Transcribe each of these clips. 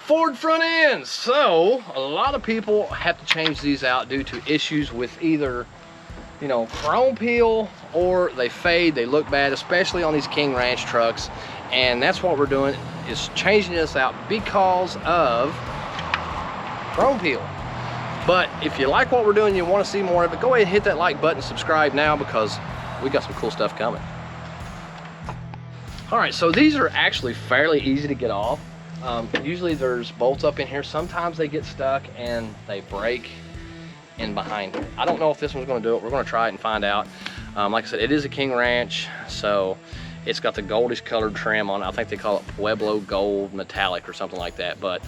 Ford front ends. So a lot of people have to change these out due to issues with either, you know, chrome peel, or they fade, they look bad, especially on these King Ranch trucks. And that's what we're doing, is changing this out because of chrome peel. But if you like what we're doing, you want to see more of it, go ahead and hit that like button, subscribe now, because we got some cool stuff coming. All right, so these are actually fairly easy to get off. Usually there's bolts up in here. Sometimes they get stuck and they break in behind here. I don't know if this one's going to do it. We're going to try it and find out. Like I said, it is a King Ranch, so it's got the goldish colored trim on it. I think they call it Pueblo Gold Metallic or something like that. But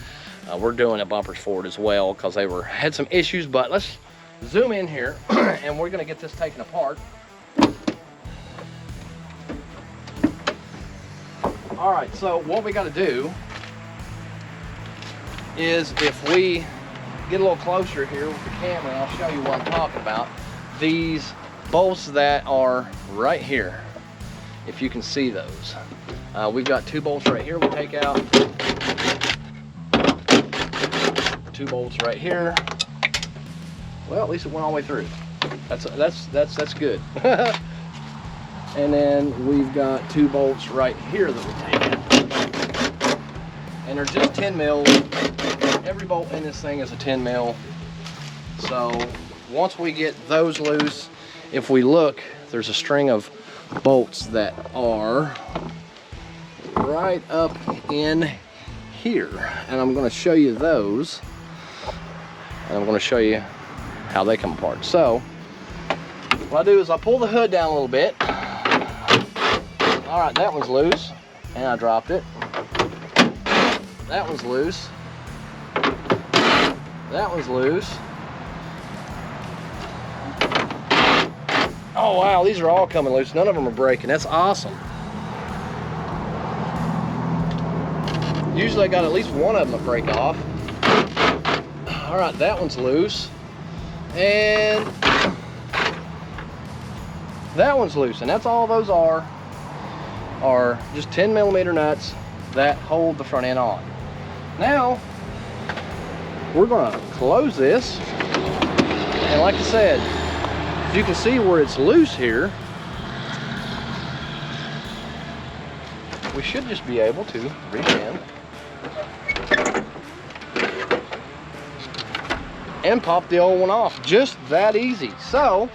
we're doing a bumpers for it as well because they had some issues. But let's zoom in here and we're going to get this taken apart. All right, so what we got to do is, if we get a little closer here with the camera, and I'll show you what I'm talking about, these bolts that are right here, if you can see those. We've got 2 bolts right here we take out, 2 bolts right here. Well, at least it went all the way through. That's good. And then we've got 2 bolts right here that we take out. And they're just 10 mil. Every bolt in this thing is a 10 mil. So once we get those loose, if we look, there's a string of bolts that are right up in here. And I'm going to show you those. And I'm going to show you how they come apart. So what I do is I pull the hood down a little bit. All right, that one's loose, and I dropped it. That one's loose. That one's loose. Oh wow, these are all coming loose. None of them are breaking. That's awesome. Usually I got at least one of them to break off. All right, that one's loose. And that one's loose, and that's all those are just 10 millimeter nuts that hold the front end on. Now we're going to close this, and like I said, if you can see where it's loose here, we should just be able to reach in and pop the old one off. Just that easy. So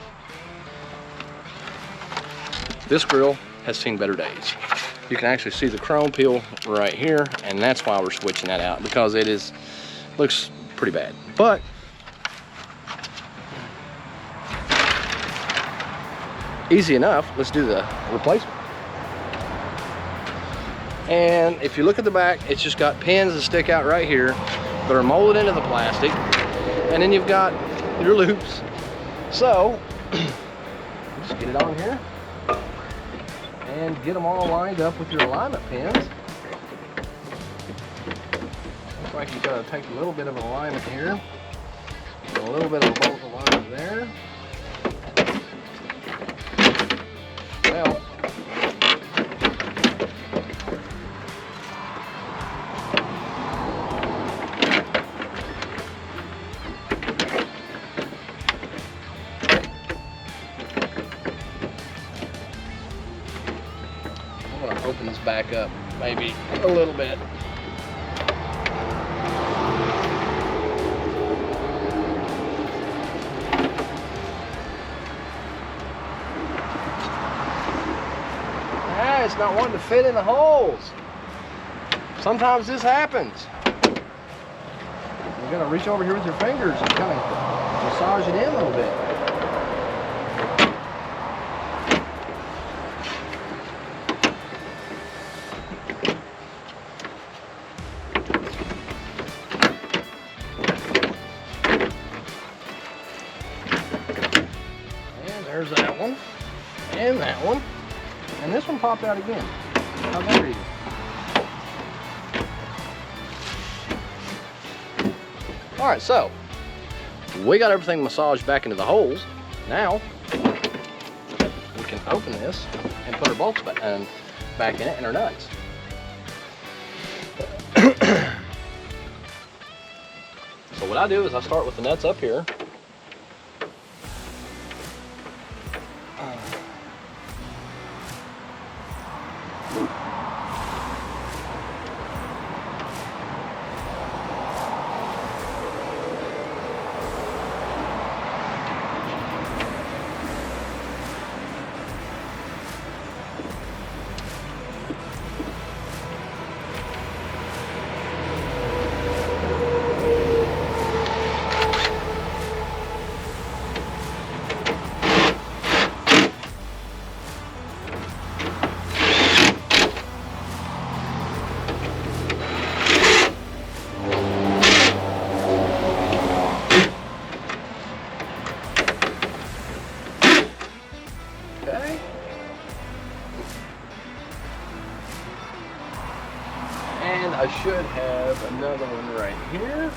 this grill has seen better days. You can actually see the chrome peel right here, and that's why we're switching that out, because it looks pretty bad. But easy enough. Let's do the replacement. And if you look at the back, it's just got pins that stick out right here that are molded into the plastic, and then you've got your loops. So just get it on here and get them all lined up with your alignment pins. Looks like you've got to take a little bit of an alignment here, and a little bit of a bolt alignment there. Well, I'm going to open this back up maybe a little bit. It's not wanting to fit in the holes. Sometimes this happens. You're going to reach over here with your fingers and kind of massage it in a little bit. And there's that one. And that one. And this one popped out again. How's that reading? All right, so we got everything massaged back into the holes. Now we can open this and put our bolts back in it and our nuts. what I do is I start with the nuts up here. Okay. And I should have another one right here.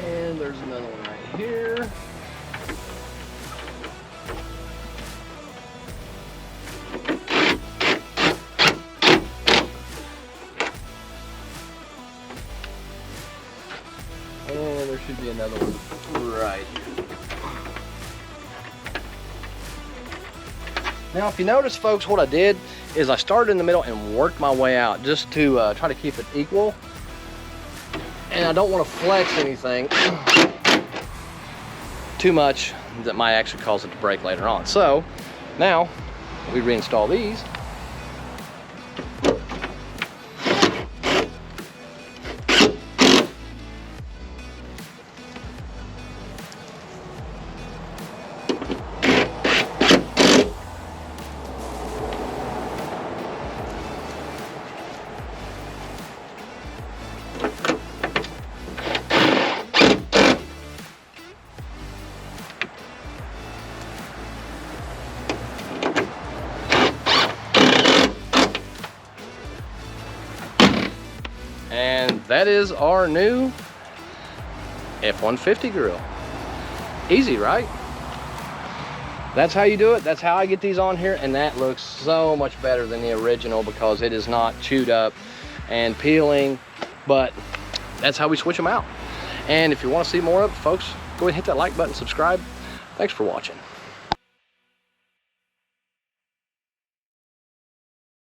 And there's another one right here. And there should be another one right here. Now, if you notice, folks, what I did is I started in the middle and worked my way out just to try to keep it equal. And I don't want to flex anything too much that might actually cause it to break later on. So now we reinstall these. And that is our new F150 grill. Easy, right? That's how you do it. That's how I get these on here, and that looks so much better than the original because it is not chewed up and peeling, but that's how we switch them out. And if you want to see more of it, folks, go ahead and hit that like button, subscribe. Thanks for watching.